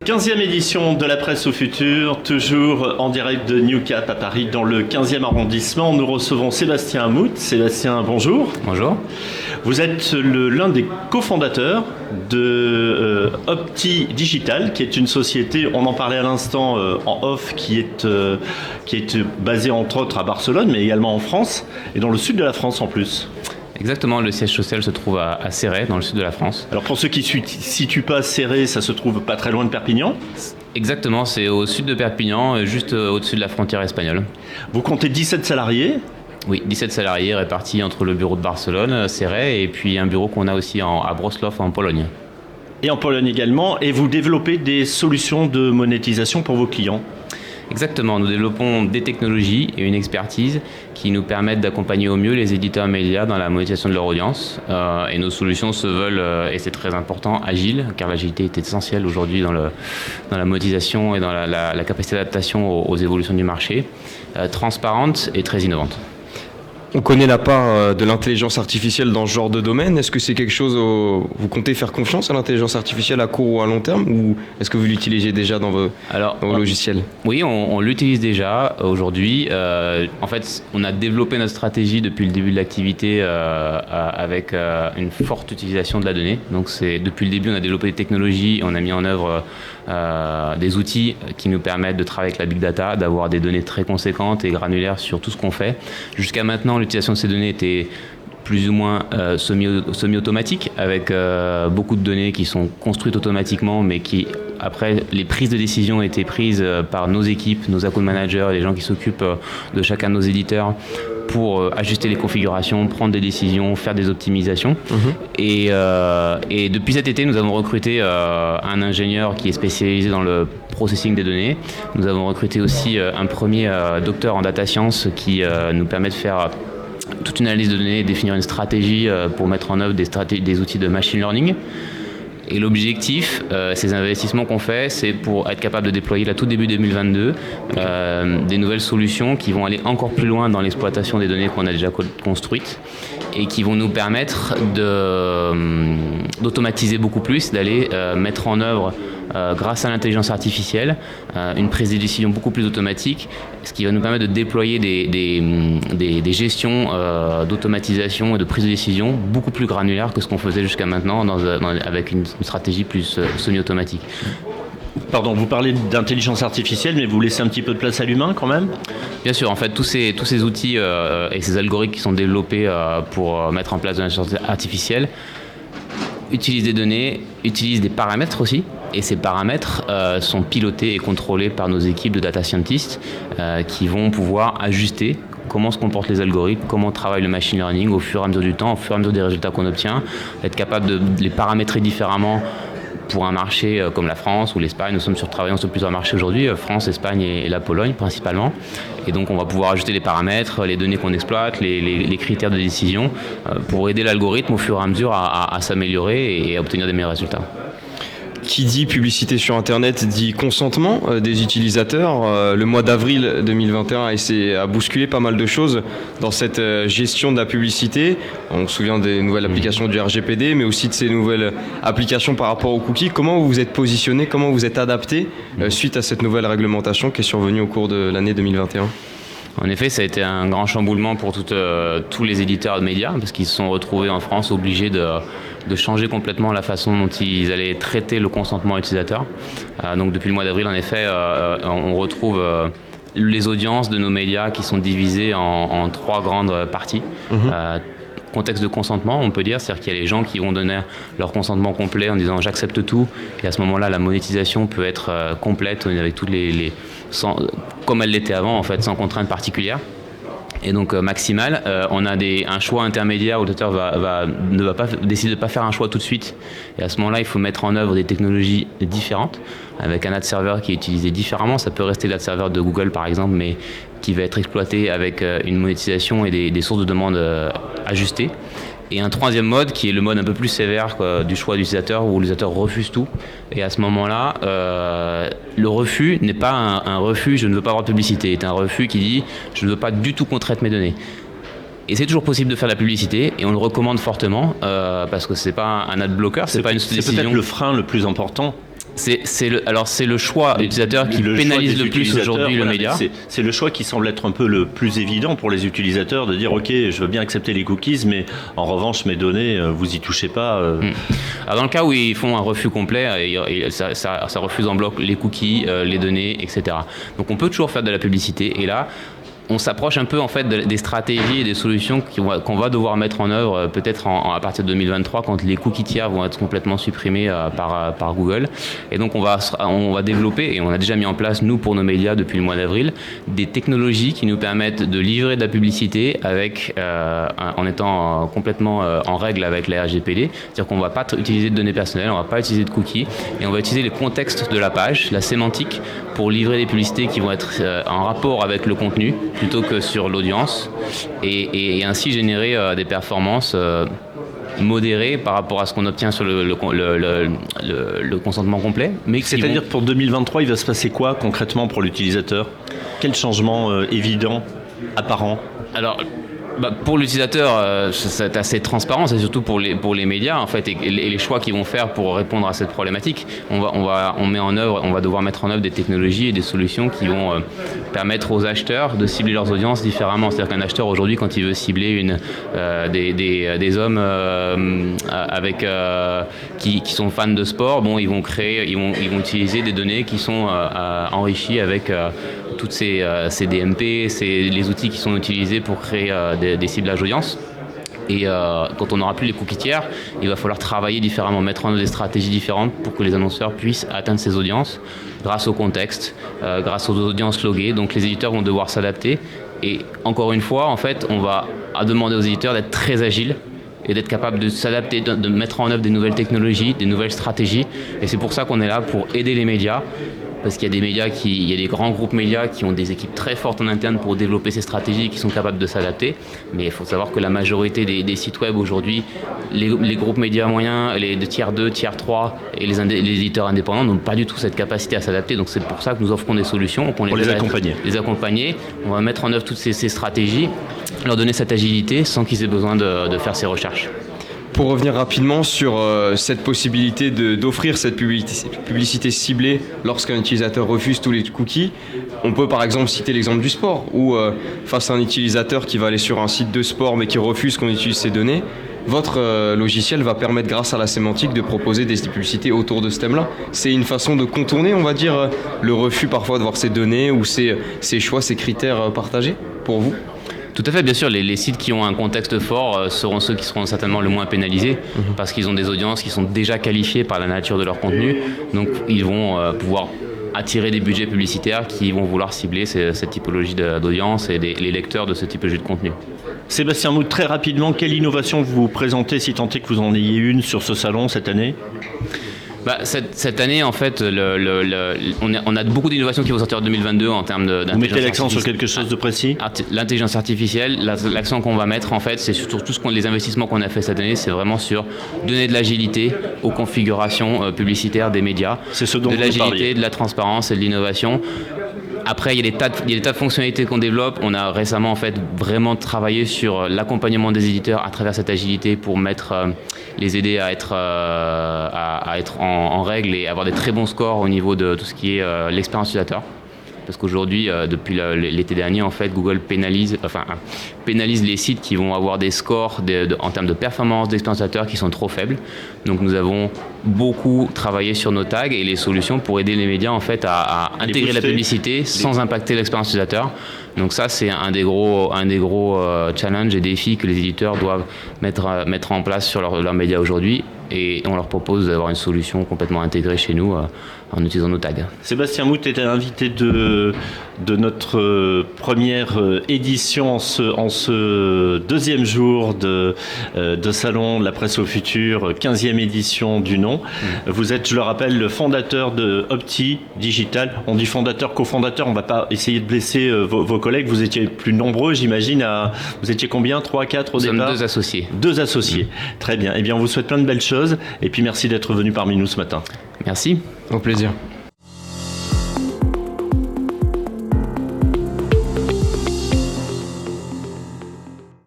15e édition de la Presse au futur, toujours en direct de New Cap à Paris, dans le 15e arrondissement. Nous recevons Sébastien Hamout. Sébastien, bonjour. Bonjour. Vous êtes l'un des cofondateurs de Opti Digital, qui est une société, on en parlait à l'instant en off, qui est basée entre autres à Barcelone, mais également en France, et dans le sud de la France en plus. Exactement, le siège social se trouve à Céret, dans le sud de la France. Alors pour ceux qui ne situent pas Céret, ça se trouve pas très loin de Perpignan. Exactement, c'est au sud de Perpignan, juste au-dessus de la frontière espagnole. Vous comptez 17 salariés ? Oui, 17 salariés répartis entre le bureau de Barcelone, Céret, et puis un bureau qu'on a aussi à Wrocław en Pologne. Et en Pologne également, et vous développez des solutions de monétisation pour vos clients ? Exactement, nous développons des technologies et une expertise qui nous permettent d'accompagner au mieux les éditeurs médias dans la monétisation de leur audience. Et nos solutions se veulent, et c'est très important, agiles, car l'agilité est essentielle aujourd'hui dans la monétisation et dans la capacité d'adaptation aux évolutions du marché, transparente et très innovante. On connaît la part de l'intelligence artificielle dans ce genre de domaine. Est-ce que c'est quelque chose, vous comptez faire confiance à l'intelligence artificielle à court ou à long terme, ou est-ce que vous l'utilisez déjà dans vos logiciels ? Oui, on l'utilise déjà aujourd'hui. En fait, on a développé notre stratégie depuis le début de l'activité avec une forte utilisation de la donnée. Donc depuis le début, on a développé des technologies, on a mis en œuvre des outils qui nous permettent de travailler avec la big data, d'avoir des données très conséquentes et granulaires sur tout ce qu'on fait. Jusqu'à maintenant, l'utilisation de ces données était plus ou moins semi-automatique, avec beaucoup de données qui sont construites automatiquement, mais qui, après, les prises de décision étaient prises par nos équipes, nos account managers, les gens qui s'occupent de chacun de nos éditeurs, pour ajuster les configurations, prendre des décisions, faire des optimisations. Et depuis cet été, nous avons recruté un ingénieur qui est spécialisé dans le processing des données. Nous avons recruté aussi un premier docteur en data science qui nous permet de faire toute une analyse de données et définir une stratégie pour mettre en œuvre des outils de machine learning. Et l'objectif, ces investissements qu'on fait, c'est pour être capable de déployer là tout début 2022 des nouvelles solutions qui vont aller encore plus loin dans l'exploitation des données qu'on a déjà construites et qui vont nous permettre d'automatiser beaucoup plus, d'aller mettre en œuvre grâce à l'intelligence artificielle, une prise de décision beaucoup plus automatique, ce qui va nous permettre de déployer des gestions d'automatisation et de prise de décision beaucoup plus granulaires que ce qu'on faisait jusqu'à maintenant avec une stratégie plus semi-automatique. Pardon, vous parlez d'intelligence artificielle, mais vous laissez un petit peu de place à l'humain quand même ? Bien sûr, en fait, tous ces outils et ces algorithmes qui sont développés pour mettre en place de l'intelligence artificielle utilisent des données, utilisent des paramètres aussi, et ces paramètres sont pilotés et contrôlés par nos équipes de data scientists qui vont pouvoir ajuster comment se comportent les algorithmes, comment travaille le machine learning au fur et à mesure du temps, au fur et à mesure des résultats qu'on obtient, être capable de les paramétrer différemment pour un marché comme la France ou l'Espagne. Nous sommes travaillant sur plusieurs marchés aujourd'hui, France, Espagne et la Pologne principalement. Et donc on va pouvoir ajouter les paramètres, les données qu'on exploite, les critères de décision pour aider l'algorithme au fur et à mesure à s'améliorer et à obtenir des meilleurs résultats. Qui dit publicité sur Internet dit consentement des utilisateurs. Le mois d'avril 2021 a bousculé pas mal de choses dans cette gestion de la publicité. On se souvient des nouvelles applications du RGPD, mais aussi de ces nouvelles applications par rapport aux cookies. Comment vous vous êtes positionné, comment vous êtes adapté suite à cette nouvelle réglementation qui est survenue au cours de l'année 2021 ? En effet, ça a été un grand chamboulement pour tous les éditeurs de médias, parce qu'ils se sont retrouvés en France obligés de changer complètement la façon dont ils allaient traiter le consentement utilisateur. Donc depuis le mois d'avril, en effet, on retrouve les audiences de nos médias qui sont divisées en trois grandes parties. Contexte de consentement, on peut dire, c'est-à-dire qu'il y a les gens qui vont donner leur consentement complet en disant j'accepte tout, et à ce moment-là la monétisation peut être complète avec toutes comme elle l'était avant en fait, sans contrainte particulière. Et donc maximal, on a un choix intermédiaire où l'auteur ne va pas décider de ne pas faire un choix tout de suite. Et à ce moment-là, il faut mettre en œuvre des technologies différentes, avec un ad server qui est utilisé différemment. Ça peut rester l'ad server de Google par exemple, mais qui va être exploité avec une monétisation et des sources de demande ajustées. Et un troisième mode qui est le mode un peu plus sévère du choix de l'utilisateur, où l'utilisateur refuse tout. Et à ce moment-là, le refus n'est pas un refus, je ne veux pas avoir de publicité, c'est un refus qui dit je ne veux pas du tout qu'on traite mes données. Et c'est toujours possible de faire de la publicité, et on le recommande fortement, parce que c'est pas un ad blocker, c'est pas une décision. C'est peut-être le frein le plus important. C'est le choix utilisateur qui pénalise le plus aujourd'hui le média. C'est le choix qui semble être un peu le plus évident pour les utilisateurs de dire ok, je veux bien accepter les cookies, mais en revanche mes données, vous y touchez pas. Alors dans le cas où ils font un refus complet, ça refuse en bloc les cookies, les données, etc. Donc on peut toujours faire de la publicité et là on s'approche un peu en fait des stratégies et des solutions qu'on va devoir mettre en œuvre peut-être à partir de 2023 quand les cookies tiers vont être complètement supprimés par Google. Et donc on va développer, et on a déjà mis en place nous pour nos médias depuis le mois d'avril, des technologies qui nous permettent de livrer de la publicité en étant complètement en règle avec la RGPD. C'est-à-dire qu'on ne va pas utiliser de données personnelles, on ne va pas utiliser de cookies, et on va utiliser les contextes de la page, la sémantique, pour livrer des publicités qui vont être en rapport avec le contenu plutôt que sur l'audience et ainsi générer des performances modérées par rapport à ce qu'on obtient sur le consentement complet. C'est-à-dire pour 2023, il va se passer quoi concrètement pour l'utilisateur ? Quel changement évident, apparent ? Alors, pour l'utilisateur, c'est assez transparent, c'est surtout pour les médias en fait, et les choix qu'ils vont faire pour répondre à cette problématique. On va devoir mettre en œuvre des technologies et des solutions qui vont permettre aux acheteurs de cibler leurs audiences différemment. C'est-à-dire qu'un acheteur aujourd'hui, quand il veut cibler des hommes qui sont fans de sport, ils vont utiliser des données qui sont enrichies avec toutes ces DMP, les outils qui sont utilisés pour créer des ciblages audience. Et quand on n'aura plus les cookies tiers, il va falloir travailler différemment, mettre en œuvre des stratégies différentes pour que les annonceurs puissent atteindre ces audiences grâce au contexte, grâce aux audiences loguées. Donc les éditeurs vont devoir s'adapter. Et encore une fois, en fait, on va demander aux éditeurs d'être très agiles et d'être capable de s'adapter, de mettre en œuvre des nouvelles technologies, des nouvelles stratégies. Et c'est pour ça qu'on est là pour aider les médias. Parce qu'il y a des médias il y a des grands groupes médias qui ont des équipes très fortes en interne pour développer ces stratégies et qui sont capables de s'adapter. Mais il faut savoir que la majorité des sites web aujourd'hui, les groupes médias moyens, les de tiers 2, tiers 3 et les éditeurs indépendants n'ont pas du tout cette capacité à s'adapter. Donc c'est pour ça que nous offrons des solutions. Pour les accompagner. On va mettre en œuvre toutes ces stratégies, leur donner cette agilité sans qu'ils aient besoin de faire ces recherches. Pour revenir rapidement sur cette possibilité d'offrir cette publicité ciblée lorsqu'un utilisateur refuse tous les cookies, on peut par exemple citer l'exemple du sport, où face à un utilisateur qui va aller sur un site de sport mais qui refuse qu'on utilise ses données, votre logiciel va permettre, grâce à la sémantique, de proposer des publicités autour de ce thème-là. C'est une façon de contourner, on va dire, le refus parfois de voir ses données ou ses choix, ses critères partagés pour vous ? Tout à fait, bien sûr, les sites qui ont un contexte fort seront ceux qui seront certainement le moins pénalisés parce qu'ils ont des audiences qui sont déjà qualifiées par la nature de leur contenu. Donc ils vont pouvoir attirer des budgets publicitaires qui vont vouloir cibler cette typologie d'audience et les lecteurs de ce typologie de contenu. Sébastien Mout, très rapidement, quelle innovation vous présentez, si tant est que vous en ayez une sur ce salon cette année ? Cette année, en fait, on a beaucoup d'innovations qui vont sortir en 2022 en termes d'intelligence. Vous mettez l'accent sur quelque chose de précis ? L'intelligence artificielle, l'accent qu'on va mettre, en fait, c'est sur tout les investissements qu'on a fait cette année, c'est vraiment sur donner de l'agilité aux configurations publicitaires des médias. C'est ce dont de vous l'agilité, parliez. de la transparence et de l'innovation. Après, il y a des tas de fonctionnalités qu'on développe. On a récemment en fait vraiment travaillé sur l'accompagnement des éditeurs à travers cette agilité pour les aider à être en règle et avoir des très bons scores au niveau de tout ce qui est l'expérience utilisateur. Parce qu'aujourd'hui, depuis l'été dernier, en fait, Google pénalise les sites qui vont avoir des scores en termes de performance d'expérience utilisateur qui sont trop faibles. Donc nous avons beaucoup travaillé sur nos tags et les solutions pour aider les médias en fait à intégrer la publicité sans impacter l'expérience utilisateur. Donc ça, c'est un des gros challenges et défis que les éditeurs doivent mettre en place sur leurs médias aujourd'hui. Et on leur propose d'avoir une solution complètement intégrée chez nous en utilisant nos tags. Sébastien Mout était invité de notre première édition en ce deuxième jour de Salon de la Presse au Futur, 15e édition du nom. Vous êtes, je le rappelle, le fondateur de Opti Digital. On dit fondateur, cofondateur, on ne va pas essayer de blesser vos collègues. Vous étiez plus nombreux, j'imagine. Vous étiez combien ? 3, 4 au départ ? Nous sommes 2 associés. 2 associés. Très bien. Eh bien, on vous souhaite plein de belles choses. Et puis, merci d'être venu parmi nous ce matin. Merci. Au plaisir.